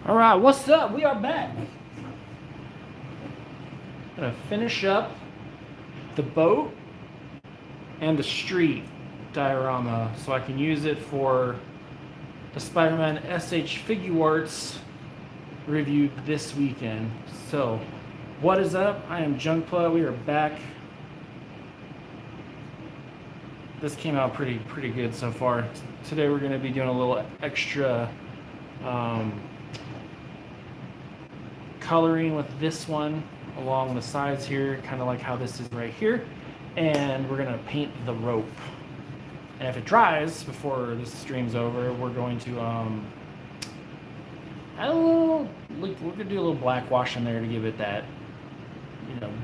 All right, what's up? We are back. Gonna finish up the boat and the street diorama so I can use it for the Spider-Man SH Figure Arts review this weekend. So, what is up? I am Junkpla. We are back. This came out pretty good so far. Today we're going to be doing a little extra coloring with this one along the sides here, kind of like how this is right here. And we're going to paint the rope. And if it dries before this stream's over, we're going to add a little, we're going to do a little black wash in there to give it that,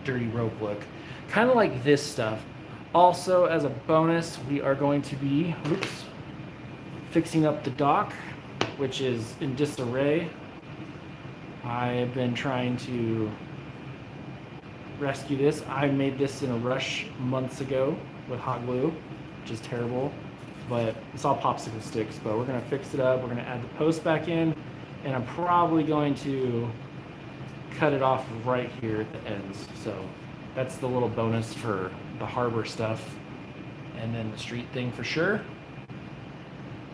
dirty rope look. Kind of like this stuff. Also, as a bonus, we are going to be fixing up the dock, which is in disarray. I've been trying to rescue this. I made this in a rush months ago with hot glue, which is terrible, but it's all popsicle sticks. But we're going to fix it up. We're going to add the post back in, and I'm probably going to cut it off right here at the ends. So that's the little bonus for the harbor stuff, and then the street thing for sure.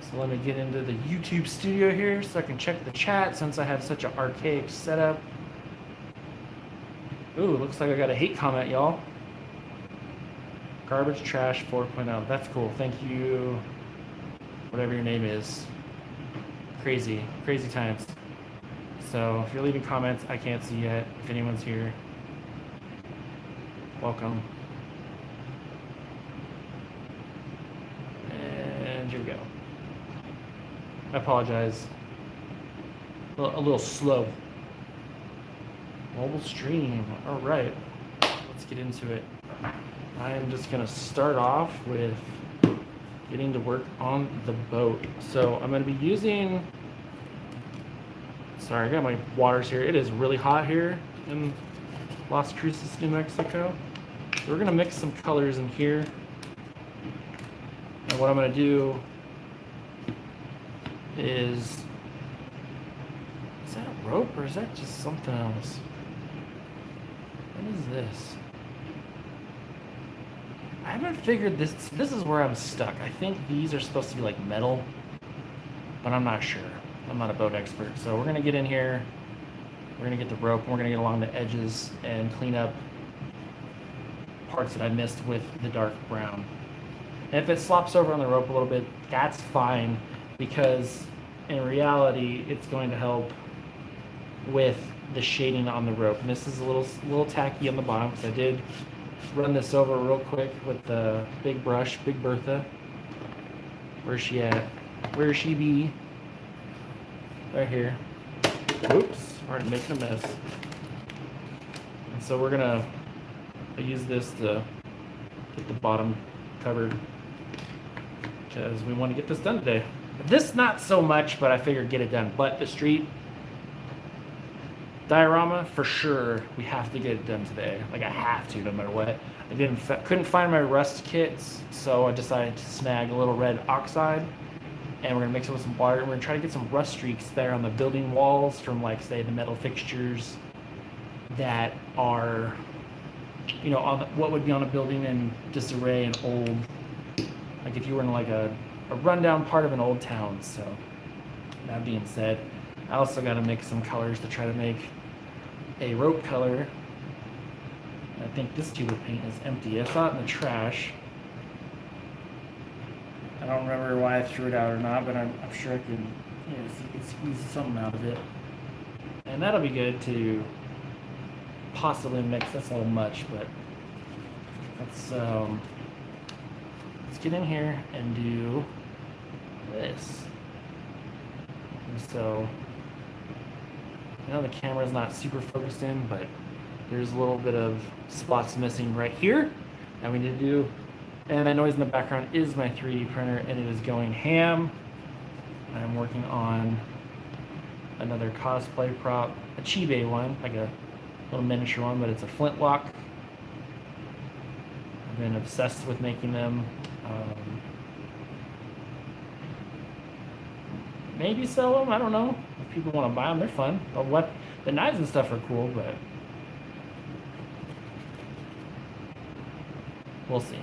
So let me get into the YouTube studio here so I can check the chat since I have such an archaic setup. Ooh, looks like I got a hate comment, y'all. Garbage Trash 4.0. That's cool. Thank you, whatever your name is. Crazy times. So if you're leaving comments, I can't see yet. If anyone's here, welcome. And here we go. I apologize. A little slow. Mobile stream. All right. Let's get into it. I am just going to start off with getting to work on the boat. So I'm going to be using... Sorry, I got my waters here. It is really hot here in Las Cruces, New Mexico. So we're going to mix some colors in here. And what I'm going to do is that a rope or is that just something else? What is this? I haven't figured this. This is where I'm stuck. I think these are supposed to be like metal, but I'm not sure. I'm not a boat expert. So we're going to get in here. We're going to get the rope and we're going to get along the edges and clean up parts that I missed with the dark brown. And if it slops over on the rope a little bit, that's fine, because in reality it's going to help with the shading on the rope. And this is a little tacky on the bottom because I did run this over real quick with the big brush, Big Bertha. Where's she at? Where she be? Right here. Oops, already making a mess. And so we're gonna use this to get the bottom covered because we want to get this done today. This not so much, but I figured get it done. But the street diorama, for sure, we have to get it done today. Like I have to, no matter what. I couldn't find my rust kits, so I decided to snag a little red oxide, and we're gonna mix it with some water. And we're gonna try to get some rust streaks there on the building walls from, like, say, the metal fixtures that are, on what would be on a building in disarray and old. Like if you were in like a rundown part of an old town. So that being said, I also got to mix some colors to try to make a rope color. I think this tube of paint is empty. I saw it in the trash. I don't remember why I threw it out or not, but I'm sure I can, squeeze something out of it. And that'll be good to possibly mix. That's a little much, but let's get in here and do this. And so, I know the camera's not super focused in, but there's a little bit of spots missing right here that we need to do. And that noise in the background is my 3D printer, and it is going ham. I'm working on another cosplay prop, a Chibe one, like a little miniature one, but it's a flintlock. I've been obsessed with making them. maybe sell them. I don't know. If people want to buy them, they're fun. The knives and stuff are cool, but we'll see.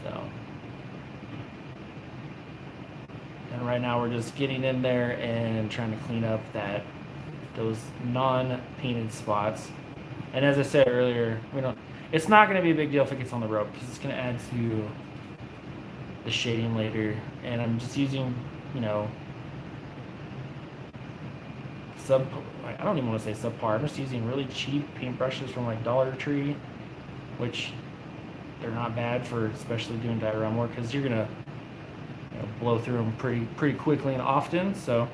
So, and right now we're just getting in there and trying to clean up those non-painted spots. And as I said earlier, it's not going to be a big deal if it gets on the rope because it's going to add to the shading later. And I'm just using, I don't even want to say subpar. I'm just using really cheap paintbrushes from like Dollar Tree, which they're not bad for especially doing diorama work because you're gonna blow through them pretty quickly and often. So,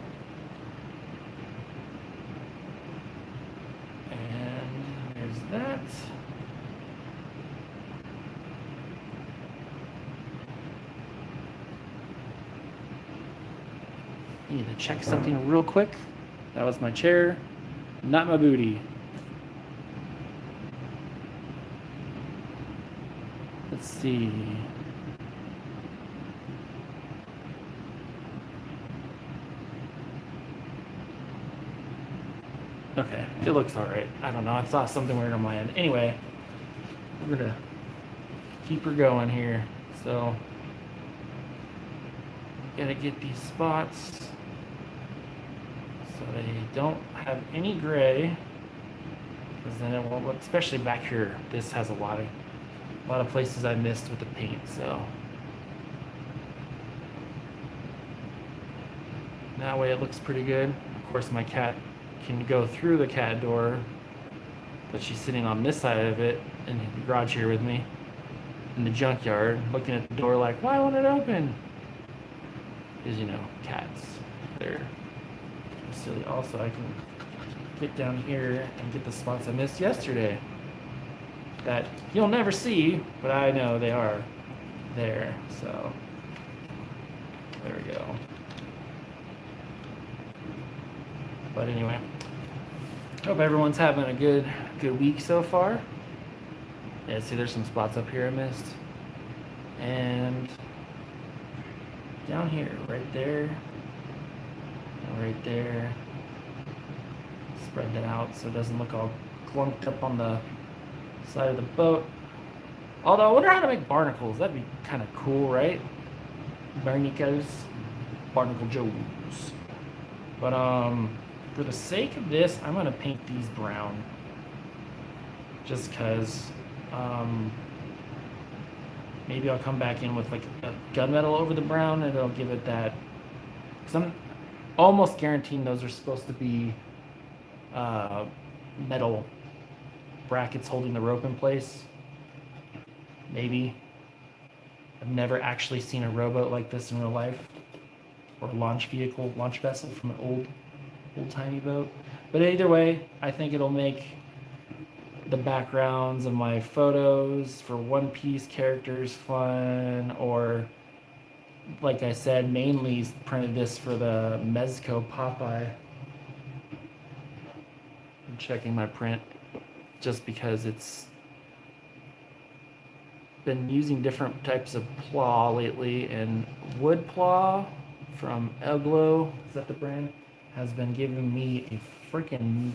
and there's that. I need to check something real quick. That was my chair, not my booty. Let's see. Okay, it looks all right. I don't know. I saw something weird on my end. Anyway, we're gonna keep her going here. So, gotta get these spots so they don't have any gray, because then it won't look. Especially back here, this has a lot of places I missed with the paint. So that way it looks pretty good. Of course, my cat can go through the cat door, but she's sitting on this side of it in the garage here with me in the junkyard, looking at the door like, why won't it open? Because cats, they're silly. Also, I can get down here and get the spots I missed yesterday that you'll never see, but I know they are there. So there we go. But anyway, hope everyone's having a good week so far. Yeah, see, there's some spots up here I missed, and down here, right there, and right there. Spread that out so it doesn't look all clunked up on the side of the boat. Although I wonder how to make barnacles. That'd be kind of cool, right? Barnacles, Barnacle Joes. But for the sake of this, I'm gonna paint these brown, just cause maybe I'll come back in with like a gunmetal over the brown, and it'll give it that. Cause I'm almost guaranteeing those are supposed to be metal brackets holding the rope in place. Maybe. I've never actually seen a rowboat like this in real life, or a launch vessel from an old tiny boat. But either way, I think it'll make the backgrounds of my photos for One Piece characters fun, or like I said, mainly printed this for the Mezco Popeye. I'm checking my print just because it's been using different types of plow lately, and wood plow from Eglo, is that the brand, has been giving me a freaking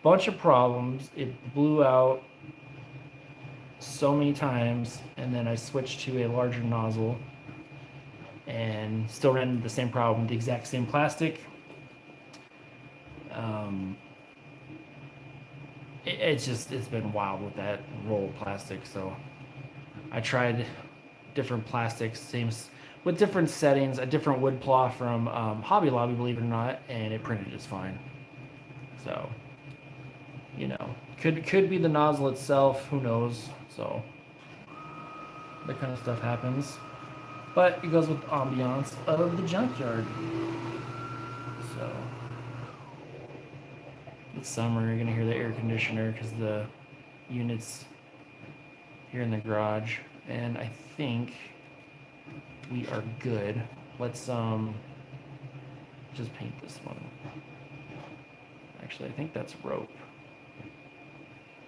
bunch of problems. It blew out so many times, and then I switched to a larger nozzle and still ran into the same problem, the exact same plastic. It's been wild with that roll of plastic. So I tried different plastics, with different settings, a different wood plow from Hobby Lobby, believe it or not, and it printed just fine. So, could be the nozzle itself, who knows. So that kind of stuff happens, but it goes with the ambiance of the junkyard. So it's summer, you're gonna hear the air conditioner because the unit's here in the garage, and I think we are good. Let's just paint this one. Actually, I think that's rope,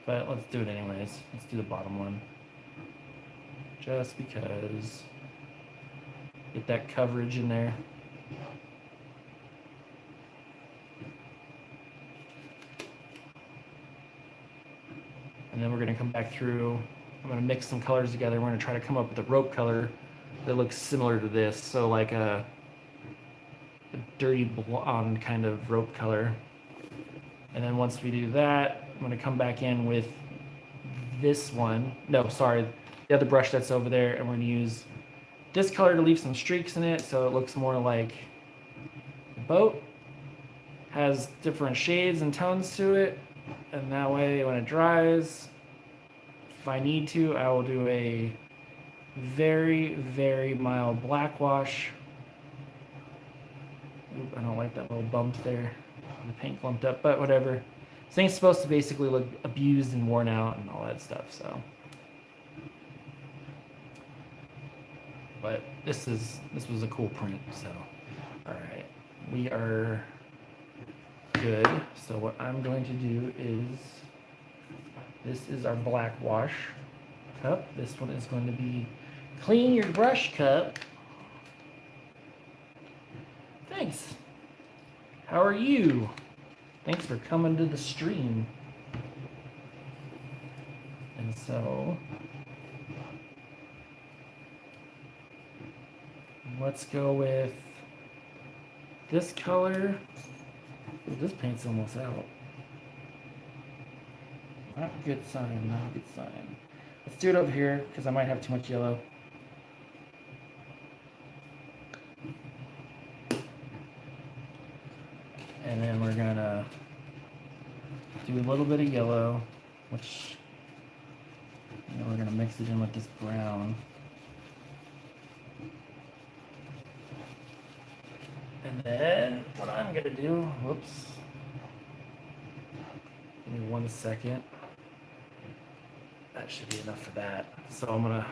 but let's do it anyways. Let's do the bottom one, just because get that coverage in there. And then we're gonna come back through. I'm gonna mix some colors together. We're gonna try to come up with a rope color that looks similar to this. So like a dirty blonde kind of rope color. And then once we do that, I'm gonna come back in with this one. No, sorry, the other brush that's over there, and we're gonna use this color to leave some streaks in it so it looks more like a boat. Has different shades and tones to it, and that way when it dries, if I need to, I will do a very, very mild black wash. Oop, I don't like that little bump there. The paint clumped up, but whatever. This thing's supposed to basically look abused and worn out and all that stuff, so. But this was a cool print, so. All right, we are good. So what I'm going to do is, this is our black wash cup. This one is going to be clean your brush cup. Thanks. How are you? Thanks for coming to the stream. And so, let's go with this color. Ooh, this paint's almost out. Not a good sign, not a good sign. Let's do it over here, because I might have too much yellow. And then we're gonna do a little bit of yellow, which, you know, we're gonna mix it in with this brown. And then what I'm gonna do, whoops, give me 1 second. That should be enough for that. So I'm gonna,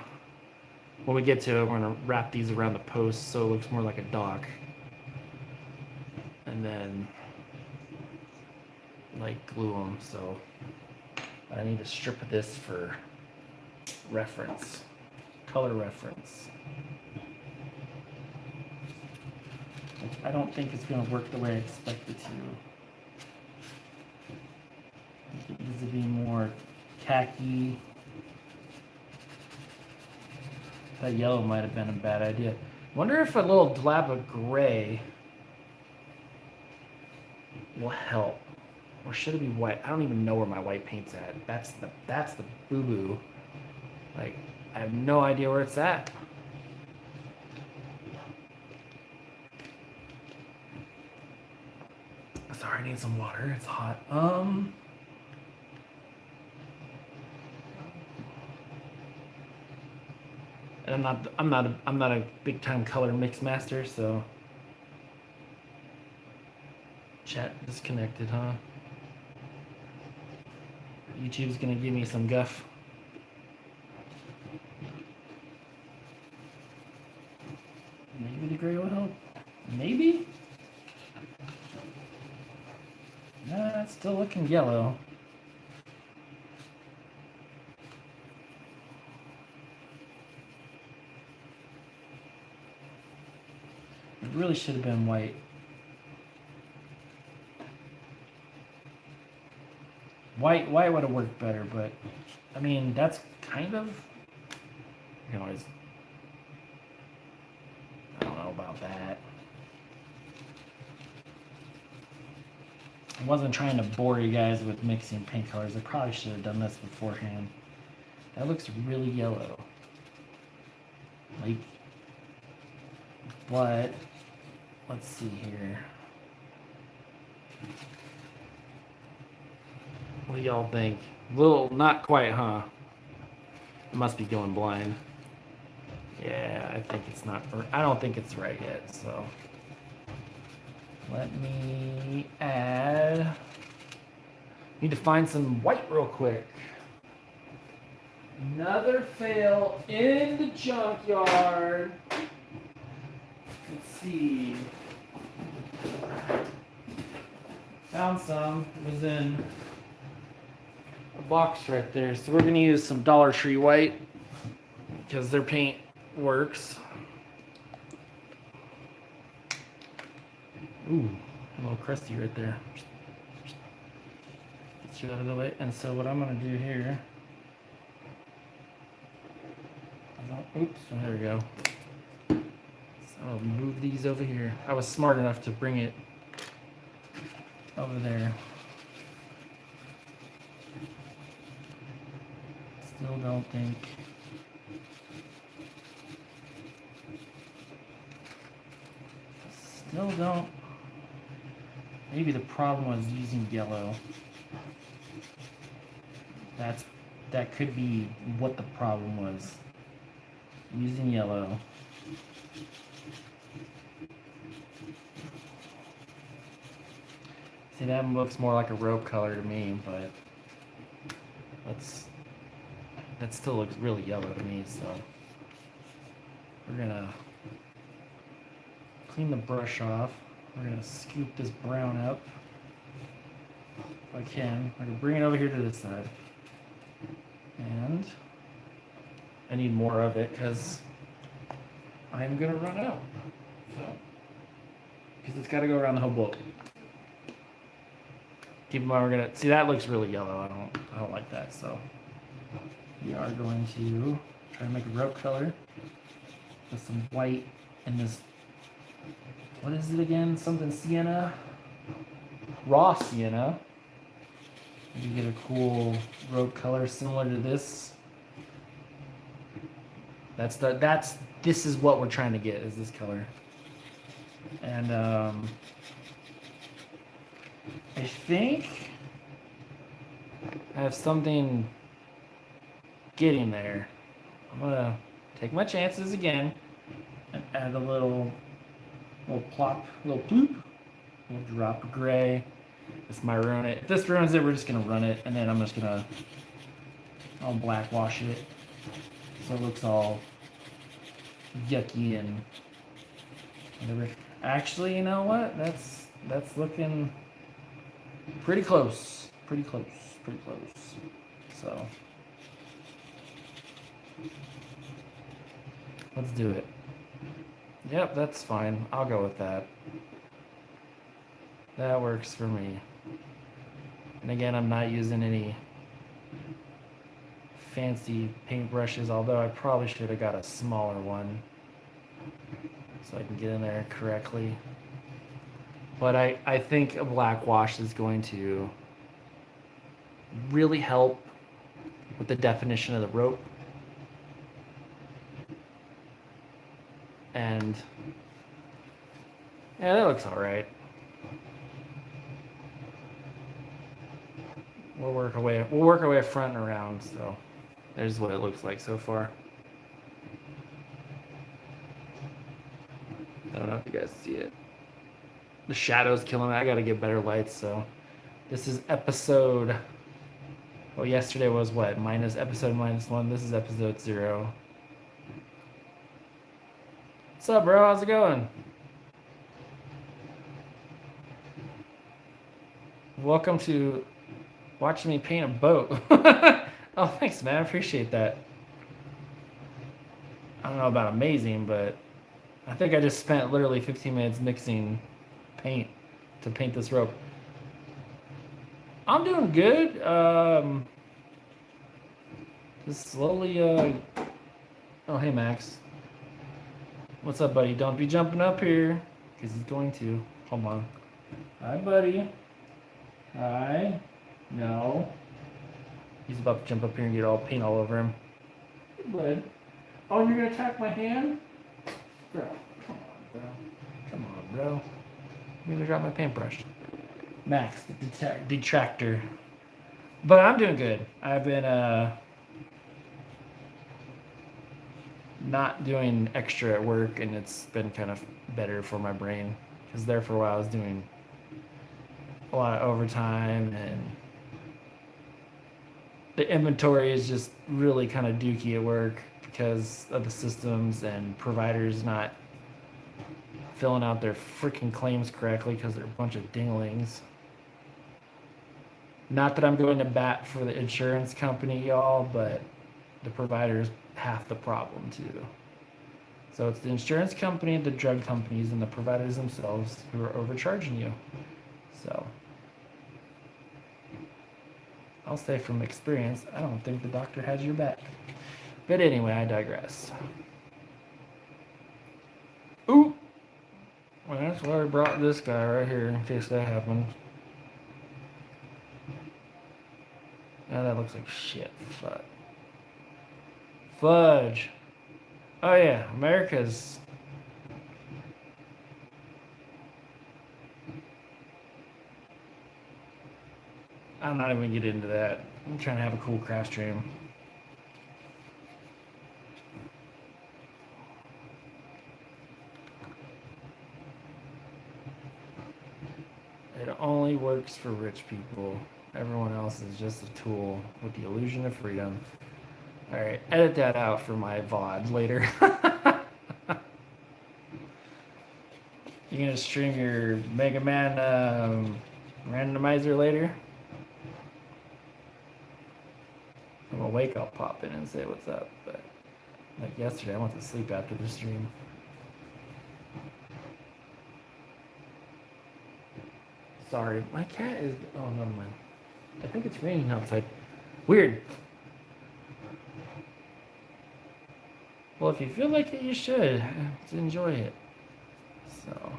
when we get to it, we're gonna wrap these around the post so it looks more like a dock. And then like glue them. So I need a strip of this for reference, color reference. I don't think it's going to work the way I expect it to. I think it needs to be more khaki. That yellow might have been a bad idea. Wonder if a little dab of gray will help. Or should it be white? I don't even know where my white paint's at. That's the boo-boo. Like, I have no idea where it's at. Sorry, I need some water. It's hot. And I'm not a big time color mix master, so chat disconnected, huh? YouTube's gonna give me some guff. Maybe the gray will help. Maybe. Nah, it's still looking yellow. It really should have been white. White would have worked better, but I mean, that's kind of, you know, I don't know about that. I wasn't trying to bore you guys with mixing paint colors. I probably should have done this beforehand. That looks really yellow. Like, but let's see here. What do y'all think? Little, not quite, huh? It must be going blind. Yeah, I think it's not, I don't think it's right yet, so. Let me add, need to find some white real quick. Another fail in the junkyard. Let's see. Found some, it was in a box right there. So we're gonna use some Dollar Tree white because their paint works. Ooh, a little crusty right there. Get you out of the way. And so what I'm gonna do here Oops, there we go. So I'll move these over here. I was smart enough to bring it over there. Still don't think. Still don't. Maybe the problem was using yellow. That could be what the problem was. Using yellow. See, that looks more like a rope color to me, but that still looks really yellow to me, so we're gonna clean the brush off. We're gonna scoop this brown up if I can. I'm gonna bring it over here to this side. And I need more of it because I'm gonna run out. So, because it's got to go around the whole book. Keep in mind, we're gonna see that looks really yellow. I don't like that. So we are going to try to make a rope color with some white and this. What is it again? Something sienna, raw sienna. You get a cool rope color similar to this. This is what we're trying to get, is this color. And I think I have something getting there. I'm gonna take my chances again and add a little plop, little ploop, little drop of gray. This might ruin it. If this ruins it, we're just gonna run it, and then I'm just gonna black wash it so it looks all yucky and whatever. Actually, you know what? That's looking pretty close. Pretty close. So let's do it. Yep, that's fine. I'll go with that. That works for me. And again, I'm not using any fancy paintbrushes, although I probably should have got a smaller one so I can get in there correctly. But I think a black wash is going to really help with the definition of the rope. And yeah, that looks all right. We'll work our way front and around. So there's what it looks like so far. I don't know if you guys see it. The shadow's killing me. I gotta get better lights. So this is episode. Well, yesterday was what? Episode -1. This is episode 0. What's up, bro? How's it going? Welcome to watching me paint a boat. Oh, thanks, man. I appreciate that. I don't know about amazing, but I think I just spent literally 15 minutes mixing paint to paint this rope. I'm doing good. Just slowly. Oh, hey, Max. What's up, buddy? Don't be jumping up here, because he's going to. Hold on. Hi, buddy. Hi. No. He's about to jump up here and get all paint all over him. Hey, bud. Oh, you're going to attack my hand? Bro, come on, bro. Come on, bro. I'm going to drop my paintbrush. Max, the detractor. But I'm doing good. I've been not doing extra at work, and it's been kind of better for my brain. Because there for a while I was doing a lot of overtime, and the inventory is just really kind of dookie at work because of the systems and providers not filling out their freaking claims correctly because they're a bunch of dinglings. Not that I'm going to bat for the insurance company, y'all, but the provider's half the problem too. So it's the insurance company, the drug companies, and the providers themselves who are overcharging you. So I'll say from experience, I don't think the doctor has your back. But anyway, I digress. Ooh! Well, that's why I brought this guy right here in case that happened. Now that looks like shit. Fuck. Fudge. Oh yeah, America's... I'm not even gonna get into that. I'm trying to have a cool craft stream. It only works for rich people. Everyone else is just a tool with the illusion of freedom. Alright, edit that out for my VOD later. You gonna stream your Mega Man randomizer later? If I'm awake, I'll pop in and say what's up. But like yesterday, I went to sleep after the stream. Sorry, my cat is... Oh, never mind. I think it's raining outside. Weird. Well, if you feel like it, you should. Enjoy it. So...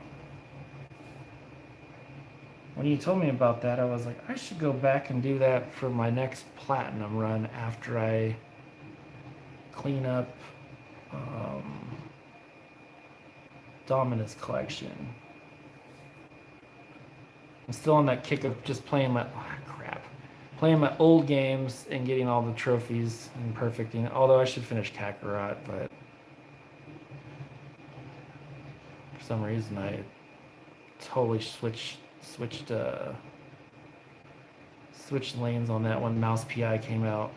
When you told me about that, I was like, I should go back and do that for my next platinum run after I clean up Dominus Collection. I'm still on that kick of just playing my playing my old games and getting all the trophies and perfecting it. Although I should finish Kakarot, but for some reason I totally switched lanes on that when Mouse PI came out.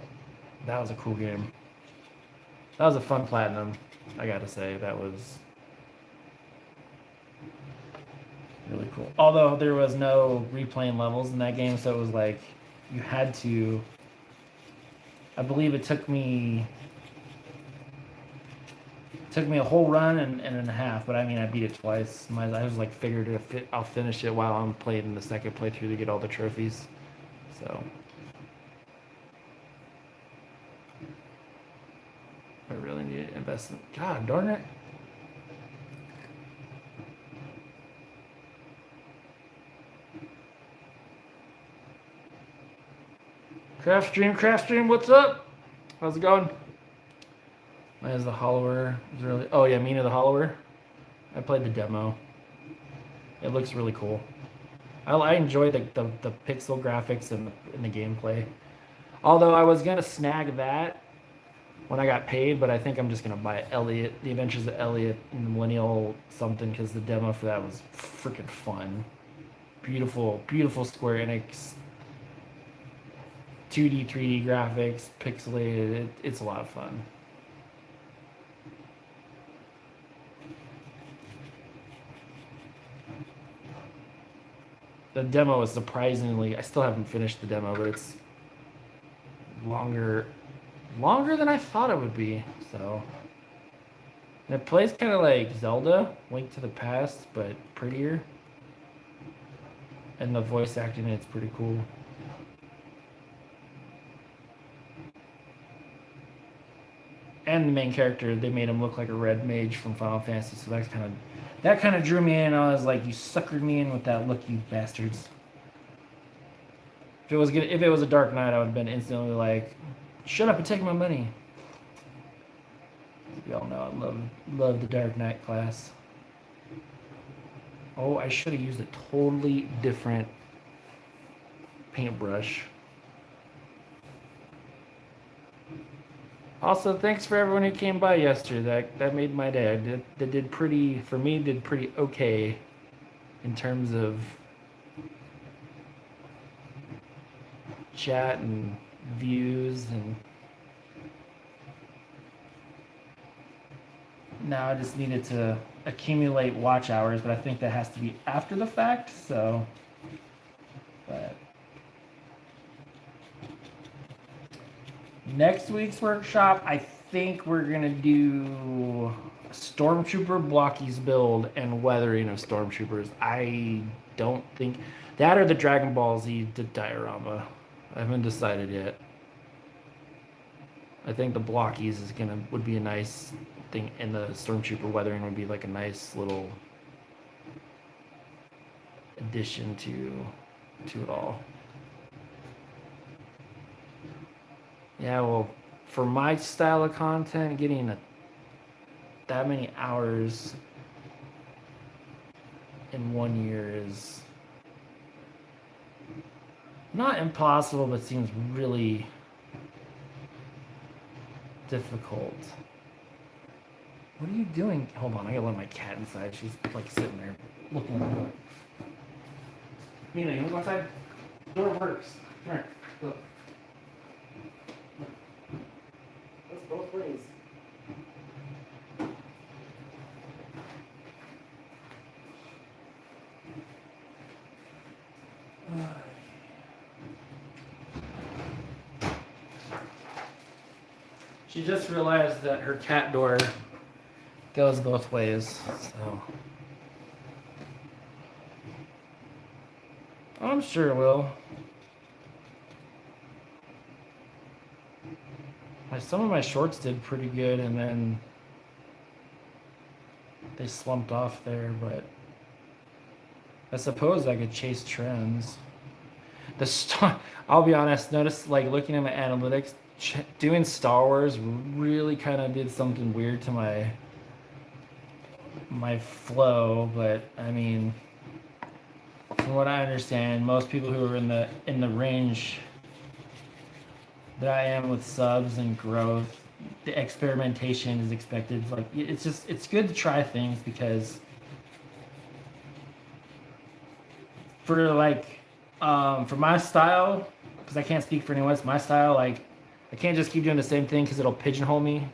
That was a cool game. That was a fun platinum, I gotta say. That was really cool. Although there was no replaying levels in that game, so it was like you had to... I believe it took me a whole run and a half, but I mean I beat it twice. I was like figured I'll finish it while I'm playing the second playthrough to get all the trophies. So I really need to invest in... God darn it. Craft stream, what's up? How's it going? As the Hollower is really... Oh yeah, Mina the Hollower. I played the demo. It looks really cool. I enjoy the pixel graphics and the gameplay. Although I was gonna snag that when I got paid, but I think I'm just gonna buy Elliot, The Adventures of Elliot and the Millennial something, because the demo for that was freaking fun. Beautiful Square Enix 2D, 3D graphics, pixelated. It's a lot of fun. The demo is surprisingly... I still haven't finished the demo, but it's longer than I thought it would be. So, and it plays kind of like Zelda, Link to the Past, but prettier. And the voice acting, it's pretty cool. And the main character, they made him look like a red mage from Final Fantasy, so that kind of drew me in. I was like, you suckered me in with that look, you bastards. If it was a Dark Knight, I would have been instantly like, shut up and take my money. Y'all know I love the Dark Knight class. Oh, I should have used a totally different paintbrush. Also, thanks for everyone who came by yesterday. That made my day. That did pretty okay in terms of chat and views, and now I just needed to accumulate watch hours, but I think that has to be after the fact, so but next week's workshop, I think we're gonna do Stormtrooper Blockies build and weathering of Stormtroopers. I don't think that, or the Dragon Ball Z diorama. I haven't decided yet. I think the blockies would be a nice thing, and the stormtrooper weathering would be like a nice little addition to it all. Yeah, well, for my style of content, getting that many hours in 1 year is not impossible, but seems really difficult. What are you doing? Hold on, I gotta let my cat inside. She's like sitting there looking at me. Mina, you wanna go outside? The door works. Come here. Look. That's both ways. She just realized that her cat door goes both ways, so I'm sure it will. Some of my shorts did pretty good, and then they slumped off there, but I suppose I could chase trends. I'll be honest, notice like looking at my analytics, doing Star Wars really kind of did something weird to my flow, but I mean, from what I understand, most people who are in the range that I am with subs and growth, the experimentation is expected. Like it's good to try things, because for my style, because I can't speak for anyone else, my style, like I can't just keep doing the same thing because it'll pigeonhole me,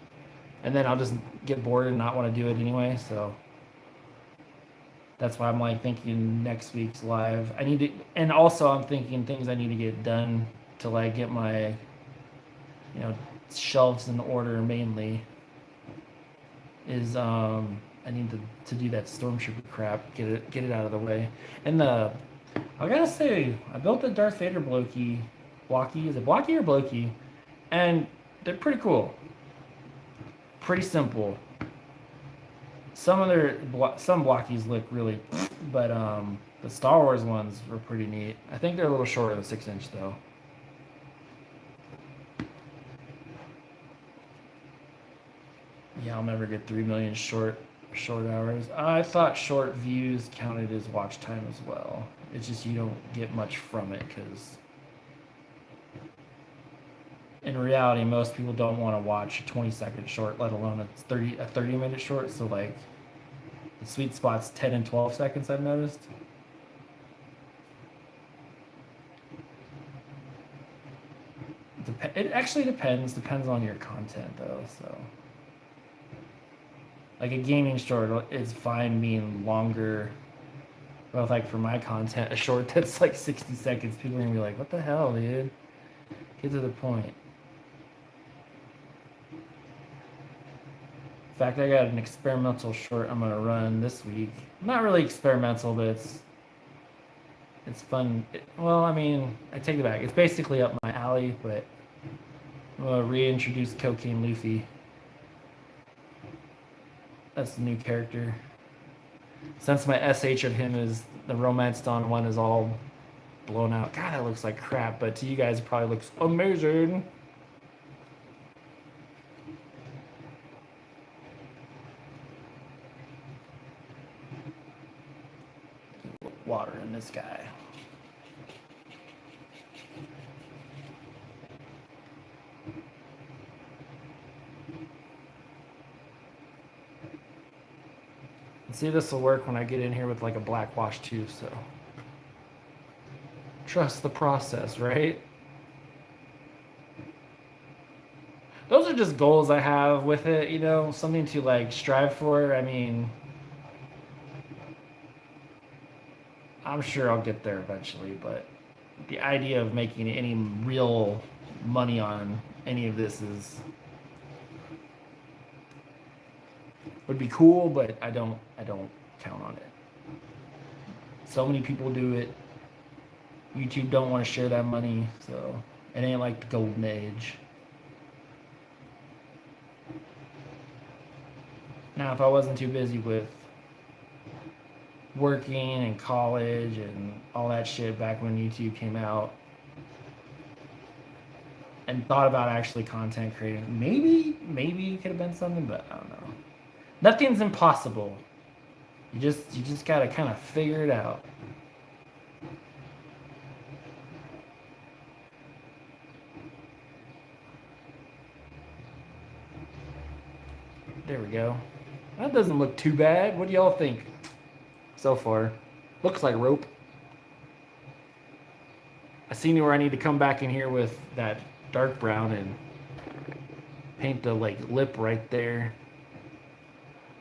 and then I'll just get bored and not want to do it anyway. So that's why I'm like thinking next week's live. I need to, and also I'm thinking things I need to get done to like get my, shelves in order. Mainly is I need to do that stormtrooper crap, get it out of the way. And I gotta say, I built the Darth Vader blocky. Is it blocky or blocky? And they're pretty cool. Pretty simple. Some blockies look really, but the Star Wars ones were pretty neat. I think they're a little short of a 6-inch though. Yeah, I'll never get 3 million short hours. I thought short views counted as watch time as well. It's just you don't get much from it, because in reality, most people don't want to watch a 20-second short, let alone a 30-minute short. So like the sweet spot's 10 and 12 seconds, I've noticed. It actually depends on your content though. So like a gaming short is fine being longer, but like for my content, a short that's like 60 seconds, people are gonna be like, what the hell, dude? Get to the point. In fact, I got an experimental short I'm gonna run this week. Not really experimental, but it's fun. Well, I mean, I take it back. It's basically up my alley, but I'm gonna reintroduce Cocaine Luffy. That's the new character. Since my SH of him is the Romance Dawn one is all blown out. God, that looks like crap, but to you guys it probably looks amazing. Water in this guy. See, this will work when I get in here with like a black wash too, so trust the process, right? Those are just goals I have with it, something to like strive for. I mean, I'm sure I'll get there eventually, but the idea of making any real money on any of this would be cool, but I don't count on it. So many people do it. YouTube don't want to share that money, so it ain't like the golden age. Now, if I wasn't too busy with working and college and all that shit back when YouTube came out and thought about actually content creating, maybe it could have been something, but I don't know. Nothing's impossible. You just gotta kind of figure it out. There we go. That doesn't look too bad. What do y'all think so far? Looks like rope. I see where I need to come back in here with that dark brown and paint the like lip right there.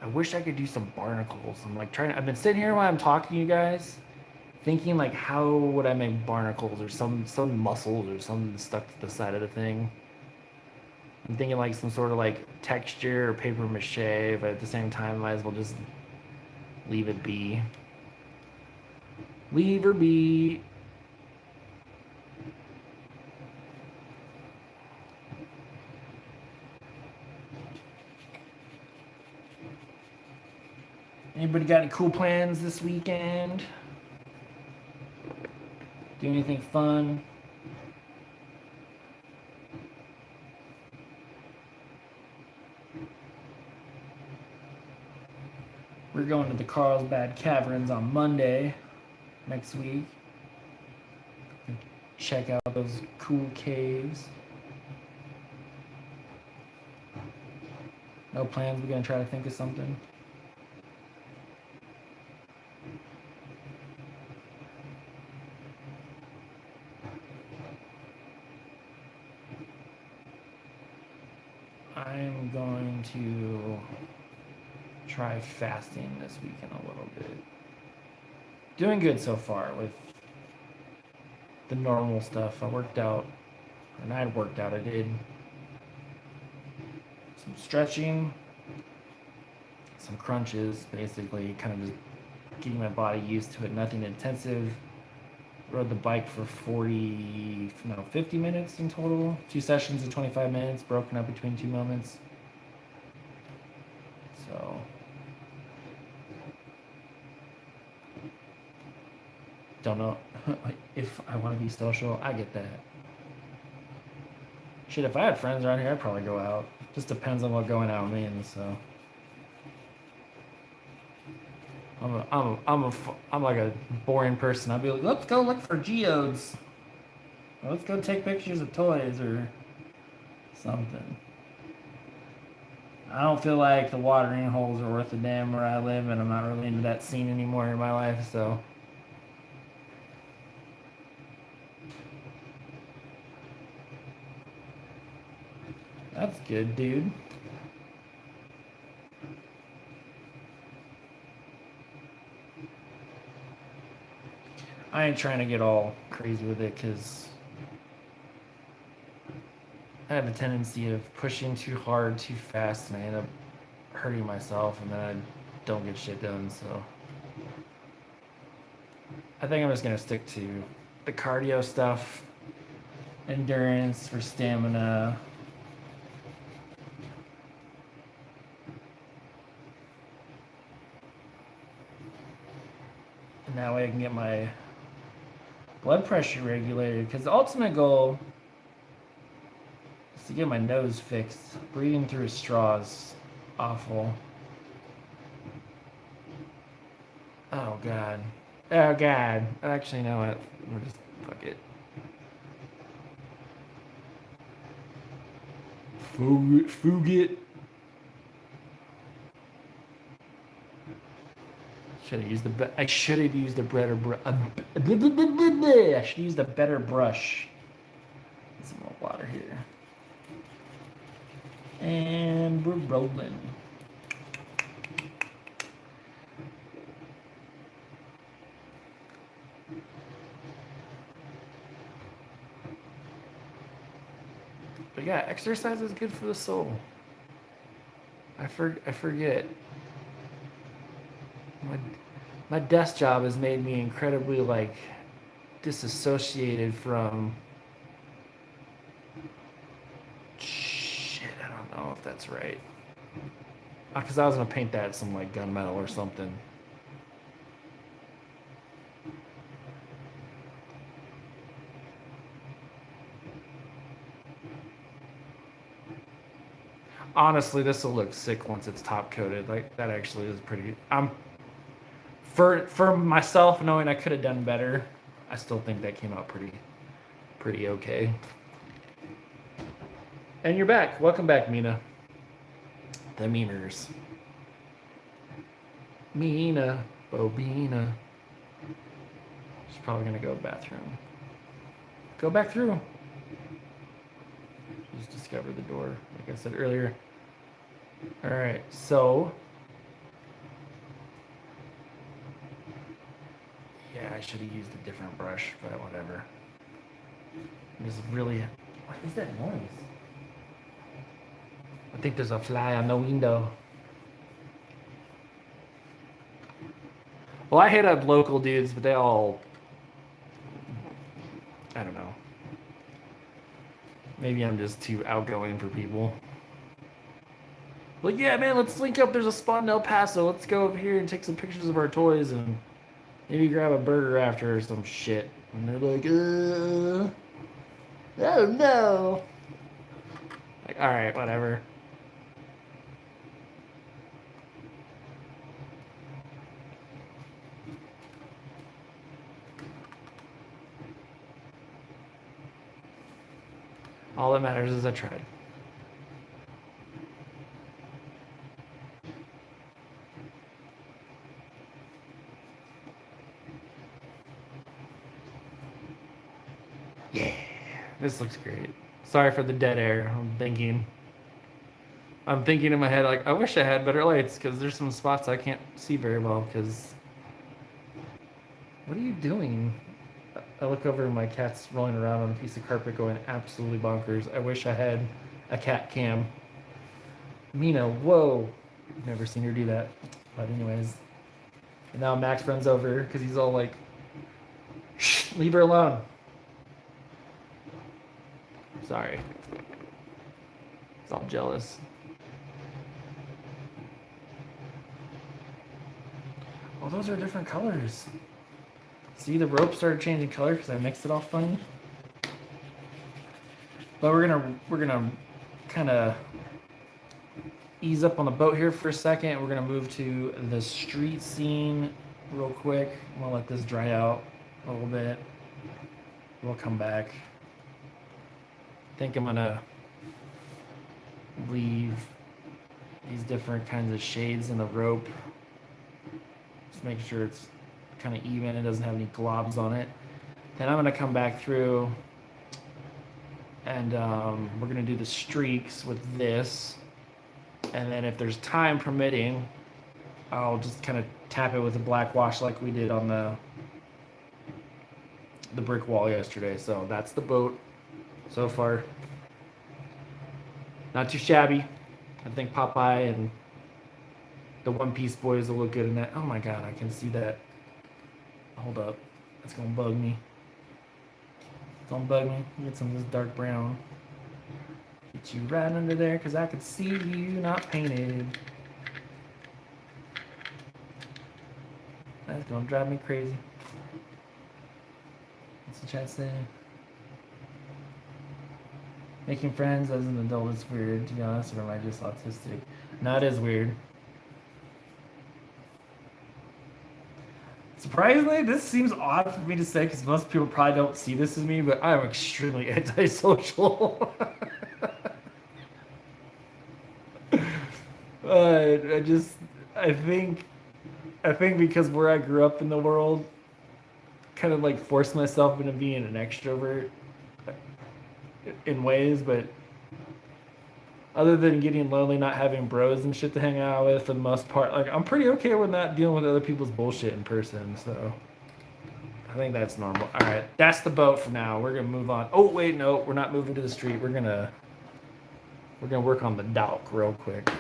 I wish I could do some barnacles. I've been sitting here while I'm talking to you guys, thinking like how would I make barnacles or some muscles or something stuck to the side of the thing. I'm thinking like some sort of like texture or paper mache, but at the same time, I might as well just leave it be. Leave her be. Anybody got any cool plans this weekend? Do anything fun? We're going to the Carlsbad Caverns on Monday next week. Check out those cool caves. No plans? We're going to try to think of something. I'm going to try fasting this weekend a little bit. Doing good so far with the normal stuff. I did some stretching, some crunches, basically kind of just getting my body used to it. Nothing intensive. Rode the bike for 50 minutes in total. 2 sessions of 25 minutes, broken up between 2 moments. So, don't know if I want to be social. I get that. Shit, if I had friends around here, I'd probably go out. Just depends on what going out means. So, I'm like a boring person. I'd be like, let's go look for geodes. Or let's go take pictures of toys or something. I don't feel like the watering holes are worth a damn where I live, and I'm not really into that scene anymore in my life, so. That's good, dude. I ain't trying to get all crazy with it because I have a tendency of pushing too hard, too fast, and I end up hurting myself, and then I don't get shit done, so. I think I'm just going to stick to the cardio stuff, endurance for stamina. And that way I can get my blood pressure regulated, because the ultimate goal is to get my nose fixed. Breathing through a straw is awful. Oh god. Oh god. Actually, you know what? We'll just fuck it. Fugit. I should have used a better brush. I should use a better brush. Get some more water here. And we're rolling. But yeah, exercise is good for the soul. I forget. My desk job has made me incredibly like disassociated from shit. I don't know if that's right. Because I was gonna paint that some like gunmetal or something. Honestly, this will look sick once it's top coated. Like that actually is pretty. For myself knowing I could have done better. I still think that came out pretty okay. And you're back. Welcome back, Mina. The Meaners. Mina, Bobina. She's probably gonna go to the bathroom. Go back through. Just discovered the door, like I said earlier. All right, so yeah, I should have used a different brush, but whatever. This is really. What is that noise? I think there's a fly on the window. Well, I hit up local dudes, but they all. I don't know. Maybe I'm just too outgoing for people. Like, yeah, man, let's link up. There's a spot in El Paso. Let's go over here and take some pictures of our toys and maybe grab a burger after or some shit. And they're like, oh no. Like, all right, whatever. All that matters is I tried. Yeah, this looks great. Sorry for the dead air. I'm thinking in my head, like, I wish I had better lights because there's some spots I can't see very well because... What are you doing? I look over and my cat's rolling around on a piece of carpet going absolutely bonkers. I wish I had a cat cam. Mina, whoa. Never seen her do that. But anyways. And now Max runs over because he's all like, shh, leave her alone. Sorry. He's all jealous. Oh, those are different colors. See, the rope started changing color because I mixed it all funny. But we're gonna kind of ease up on the boat here for a second. We're gonna move to the street scene real quick. I'm gonna let this dry out a little bit. We'll come back. I think I'm gonna leave these different kinds of shades in the rope. Just make sure it's kind of even. It doesn't have any globs on it. Then I'm gonna come back through and we're gonna do the streaks with this. And then if there's time permitting, I'll just kind of tap it with a black wash like we did on the brick wall yesterday. So that's the boat so far. Not too shabby. I think Popeye and the One Piece boys will look good in that. Oh my god, I can see that. Hold up. That's gonna bug me. It's gonna bug me. Get some of this dark brown. Get you right under there because I could see you not painted. That's gonna drive me crazy. What's the chat saying? Making friends as an adult is weird, to be honest, or am I just autistic? No, it is weird. Surprisingly, this seems odd for me to say because most people probably don't see this as me, but I'm extremely antisocial. I think because where I grew up in the world, kind of like forced myself into being an extrovert in ways, but other than getting lonely, not having bros and shit to hang out with for the most part, like I'm pretty okay with not dealing with other people's bullshit in person, so I think that's normal. All right, that's the boat for now. We're gonna move on. Oh wait, no, we're not moving to the street. We're gonna work on the dock real quick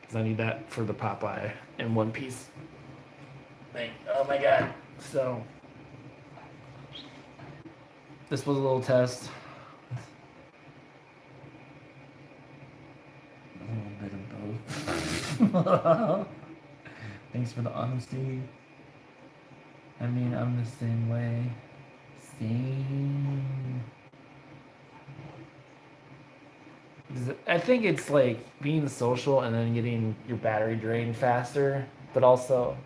because I need that for the Popeye in One Piece thing. Oh my god! So this was a little test. A little bit of both. Thanks for the honesty. I mean, I'm the same way. Same. I think it's like being social and then getting your battery drained faster, but also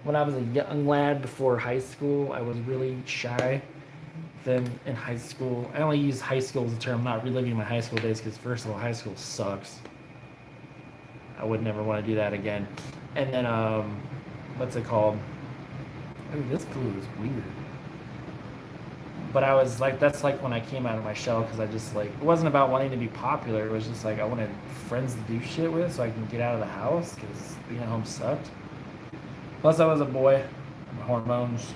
when I was a young lad before high school, I was really shy. Then in high school, I only use high school as a term, not reliving my high school days, because first of all, high school sucks. I would never want to do that again. And then, what's it called? Ooh, this glue is weird. But I was like, that's like when I came out of my shell, because I just like, it wasn't about wanting to be popular. It was just like, I wanted friends to do shit with so I can get out of the house, because being at home sucked. Plus, I was a boy, my hormones.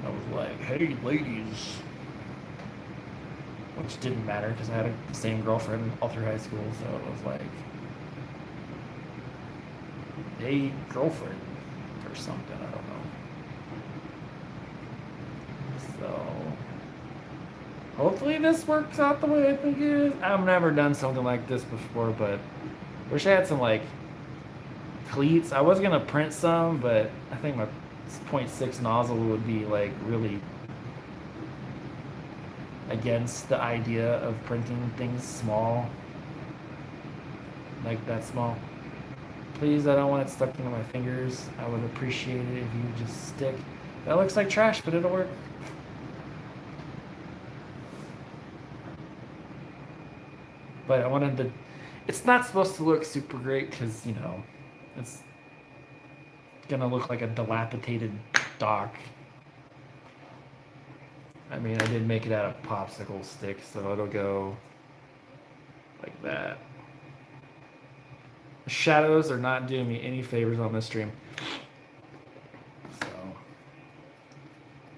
I was like, hey, ladies. Which didn't matter because I had the same girlfriend all through high school, so it was like, hey, girlfriend or something, I don't know. So, hopefully this works out the way I think it is. I've never done something like this before, but wish I had some like cleats. I was gonna print some, but I think my 0.6 nozzle would be like really against the idea of printing things small, like that small. Please, I don't want it stuck into my fingers. I would appreciate it if you just stick. That looks like trash, but it'll work. But I wanted to, it's not supposed to look super great because, you know, it's gonna look like a dilapidated dock. I mean, I did make it out of popsicle sticks, so it'll go like that. The shadows are not doing me any favors on this stream. So,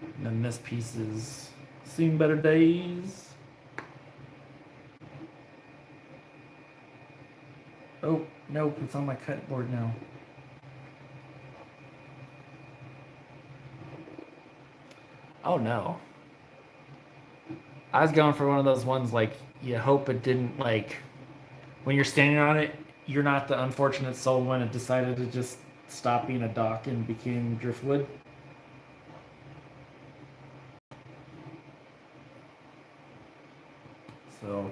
and then this piece is seen better days. Oh, nope, it's on my cut board now. Oh no. I was going for one of those ones like you hope it didn't like when you're standing on it, you're not the unfortunate soul when it decided to just stop being a dock and became driftwood. So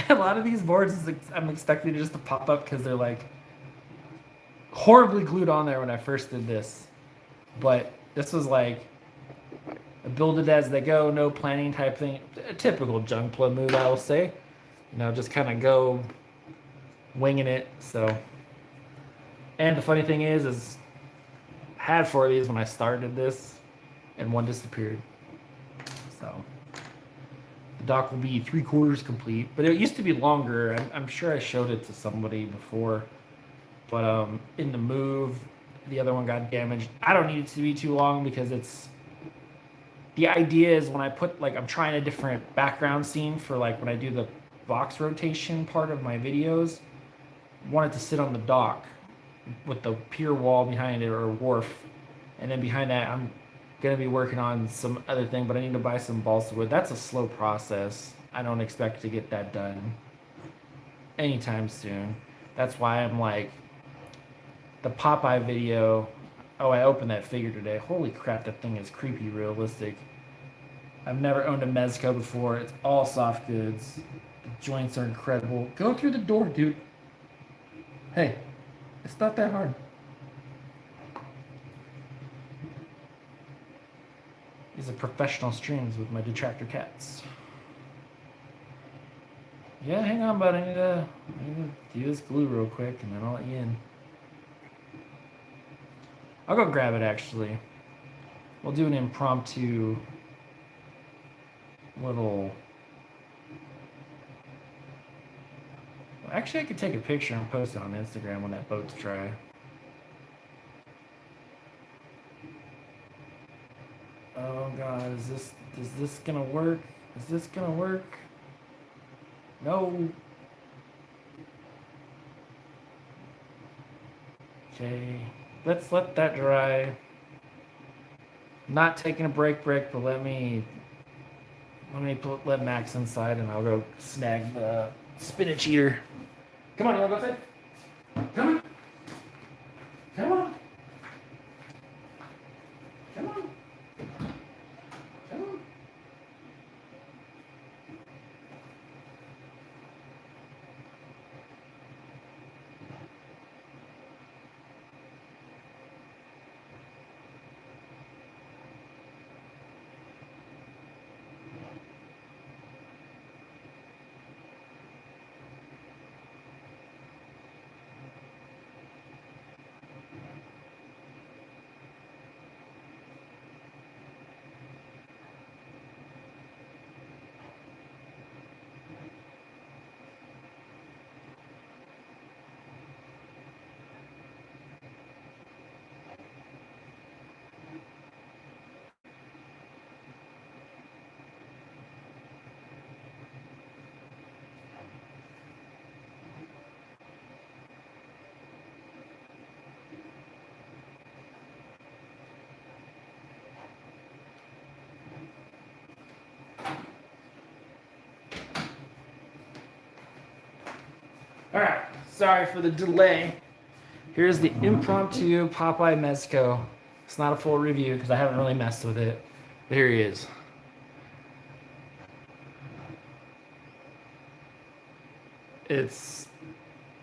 a lot of these boards I'm expecting just to pop up because they're like horribly glued on there when I first did this. But this was like a build it as they go, no planning type thing. A typical junk plug move, I will say. You know, just kind of go winging it. So, and the funny thing is I had 4 of these when I started this, and one disappeared. So the dock will be 3/4 complete, but it used to be longer. I'm sure I showed it to somebody before, but in the move, the other one got damaged. I don't need it to be too long because it's. The idea is when I put like I'm trying a different background scene for like when I do the box rotation part of my videos, I want it to sit on the dock with the pier wall behind it or wharf, and then behind that I'm gonna be working on some other thing, but I need to buy some balsa wood. That's a slow process. I don't expect to get that done anytime soon. That's why I'm like the Popeye video. Oh, I opened that figure today. Holy crap, that thing is creepy realistic. I've never owned a Mezco before. It's all soft goods. The joints are incredible. Go through the door, dude. Hey, it's not that hard. These are professional streams with my detractor cats. Yeah, hang on, bud. I need to do this glue real quick, and then I'll let you in. I'll go grab it, actually. We'll do an impromptu little... Actually, I could take a picture and post it on Instagram when that boat's dry. Oh god, is this gonna work? Is this gonna work? No. Okay. Let's let that dry. Not taking a break, but let Max inside and I'll go snag the spinach eater. Come on, you wanna go outside? Come on. Come on. Come on. Come on. All right, sorry for the delay. Here's the impromptu Popeye Mezco. It's not a full review because I haven't really messed with it. But here he is. It's,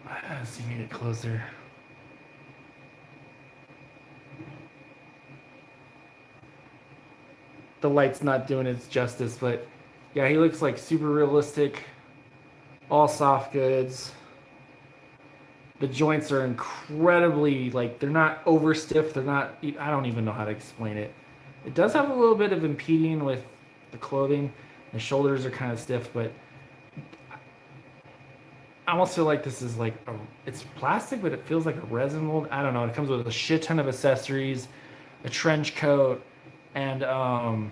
let's see if we can get closer. The light's not doing its justice, but yeah, he looks like super realistic. All soft goods. The joints are incredibly, like, they're not over stiff. They're not, I don't even know how to explain it. It does have a little bit of impeding with the clothing. The shoulders are kind of stiff, but I almost feel like this is like, it's plastic, but it feels like a resin mold. I don't know. It comes with a shit ton of accessories, a trench coat, and I've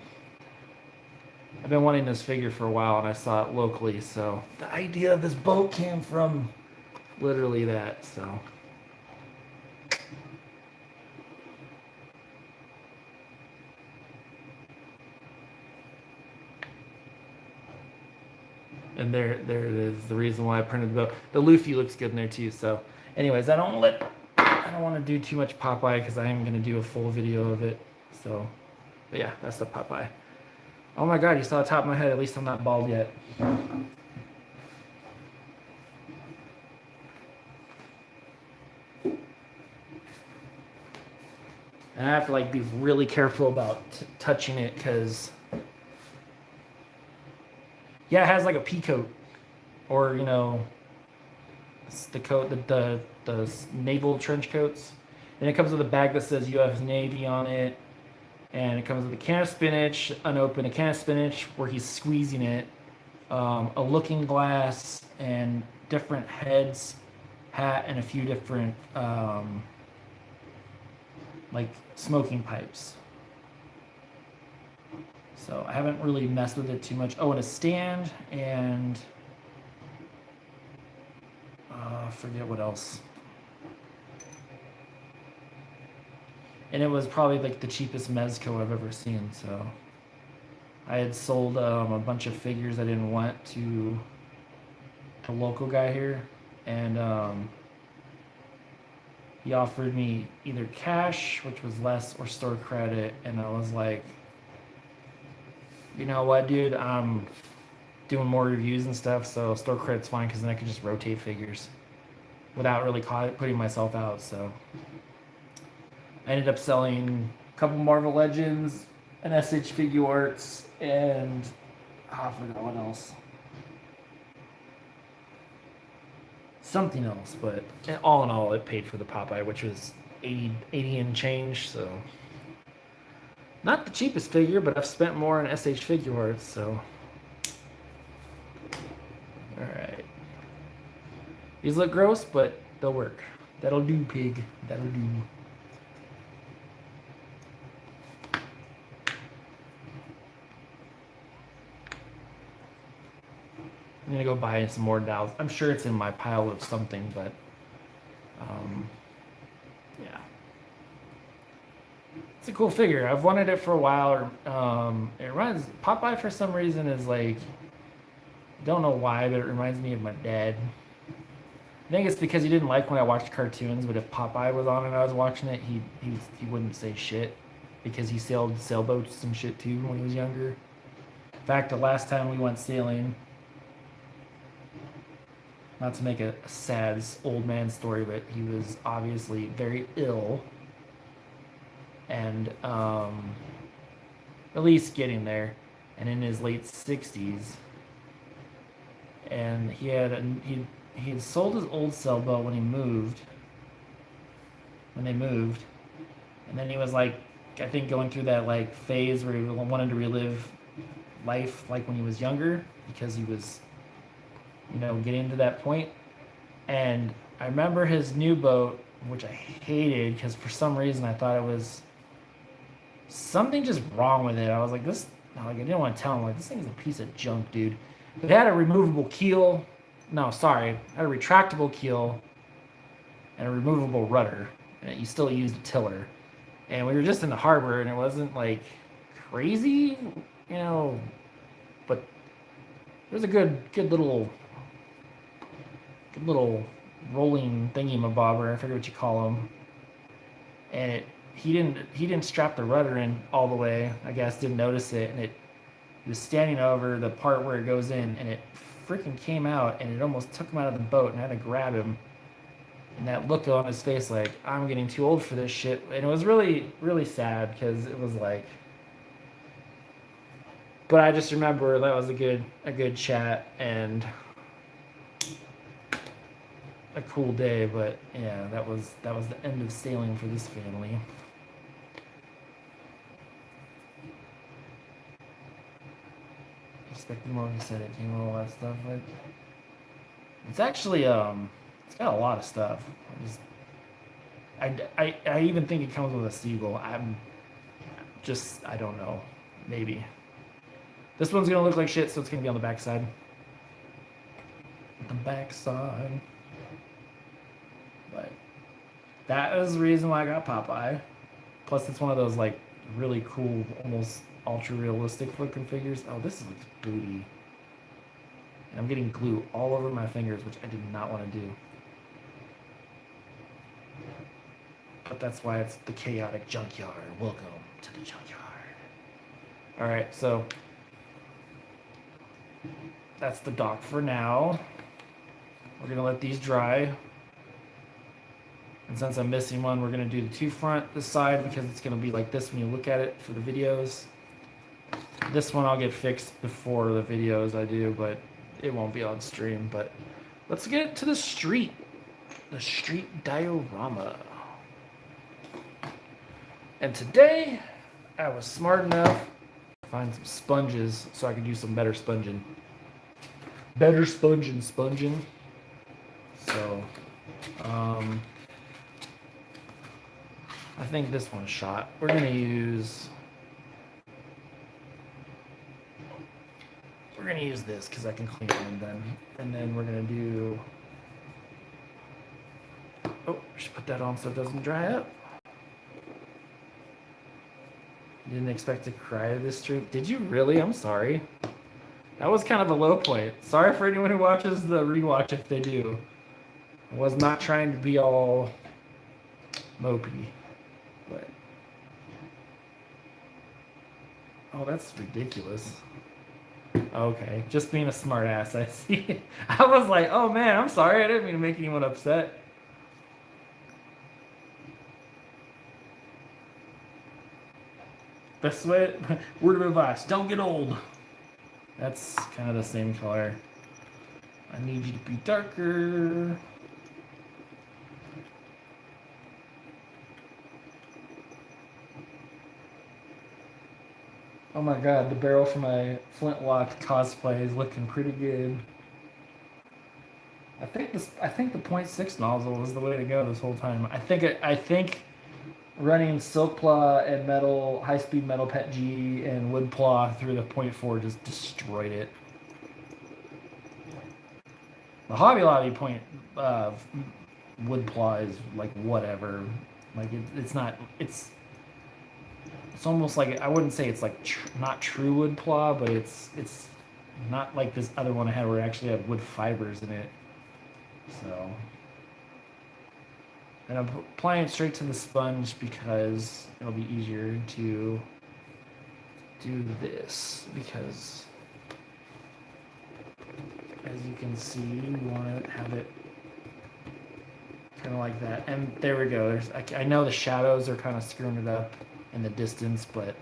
been wanting this figure for a while, and I saw it locally, so the idea of this boat came from literally that, so. And there it is, the reason why I printed the boat. The Luffy looks good in there too, so. Anyways, I don't want to do too much Popeye because I am going to do a full video of it, so. But yeah, that's the Popeye. Oh my god, you saw the top of my head. At least I'm not bald yet. And I have to like be really careful about touching it because, yeah, it has like a pea coat, or you know, it's the coat, the naval trench coats, and it comes with a bag that says U.S. Navy on it, and it comes with a can of spinach, unopened, a can of spinach where he's squeezing it, a looking glass, and different heads, hat, and a few different like smoking pipes. So I haven't really messed with it too much. Oh, and a stand, and I forget what else. And it was probably like the cheapest Mezco I've ever seen. So I had sold a bunch of figures I didn't want to the local guy here, and he offered me either cash, which was less, or store credit, and I was like, you know what, dude, I'm doing more reviews and stuff, so store credit's fine because then I can just rotate figures without really putting myself out. So I ended up selling a couple Marvel Legends, an SH Figure Arts, and I forgot what else. Something else, but all in all, it paid for the Popeye, which was 80 and change, so not the cheapest figure, but I've spent more on SH Figure Arts, so. Alright. These look gross, but they'll work. That'll do, pig. That'll do. I'm gonna go buy some more dowels. I'm sure it's in my pile of something, but yeah. It's a cool figure. I've wanted it for a while. It runs, Popeye for some reason is like, Don't know why, but it reminds me of my dad. I think it's because he didn't like when I watched cartoons, but if Popeye was on and I was watching it, he wouldn't say shit because he sailed sailboats and shit too when he was younger. In fact, the last time we went sailing, not to make a sad old man story, but he was obviously very ill and at least getting there, and in his late 60s, and he had sold his old sailboat when they moved, and then he was like, I think going through that like phase where he wanted to relive life like when he was younger because he was, getting to that point. And I remember his new boat, which I hated because for some reason I thought it was something just wrong with it. I was like, I didn't want to tell him, like, this thing's a piece of junk, dude. It had a removable keel. No, sorry. It had a retractable keel and a removable rudder. And you still used a tiller. And we were just in the harbor, and it wasn't, like, crazy, but it was a good little rolling thingy-mabobber. I forget what you call them. And he didn't strap the rudder in all the way. I guess didn't notice it, and he was standing over the part where it goes in, and it freaking came out, and it almost took him out of the boat, and I had to grab him. And that look on his face, like, I'm getting too old for this shit. And it was really, really sad because it was like. But I just remember that was a good chat and a cool day. But yeah, that was the end of sailing for this family. Expecting more, he said it came with all that stuff. Like, it's actually it's got a lot of stuff. I even think it comes with a seagull. I don't know. Maybe. This one's gonna look like shit, so it's gonna be on the back side. The back side. But that is the reason why I got Popeye. Plus, it's one of those like really cool, almost ultra realistic looking figures. Oh, this looks booty. And I'm getting glue all over my fingers, which I did not want to do. But that's why it's the chaotic junkyard. Welcome to the junkyard. Alright, so that's the dock for now. We're going to let these dry. And since I'm missing one, we're going to do the two front this side because it's going to be like this when you look at it for the videos. This one I'll get fixed before the videos I do, but it won't be on stream. But let's get to the street. The street diorama. And today, I was smart enough to find some sponges so I could do some better sponging. Better sponging. So, I think this one's shot. We're gonna use this because I can clean them and then we're gonna do. Oh, I should put that on so it doesn't dry up. Didn't expect to cry this stream. Did you really? I'm sorry. That was kind of a low point. Sorry for anyone who watches the rewatch if they do. I was not trying to be all mopey. But oh, that's ridiculous. Okay, just being a smart ass, I see. I was like, oh man, I'm sorry. I didn't mean to make anyone upset. Best way, word of advice, don't get old. That's kind of the same color. I need you to be darker. Oh my god, the barrel for my flintlock cosplay is looking pretty good. I think the .6 nozzle was the way to go this whole time. I think running silk plow and metal, high-speed metal pet G and wood plow through the .4 just destroyed it. The Hobby Lobby wood plow is like whatever. Like it's not. It's almost like, I wouldn't say it's like not true wood plow, but it's Not like this other one I had where it actually had wood fibers in it. So, and I'm applying it straight to the sponge because it'll be easier to do this, because as you can see, you want to have it kind of like that. And there we go. I know the shadows are kind of screwing it up in the distance, but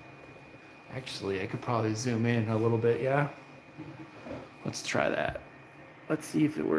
actually I could probably zoom in a little bit. Yeah, let's try that. Let's see if it works.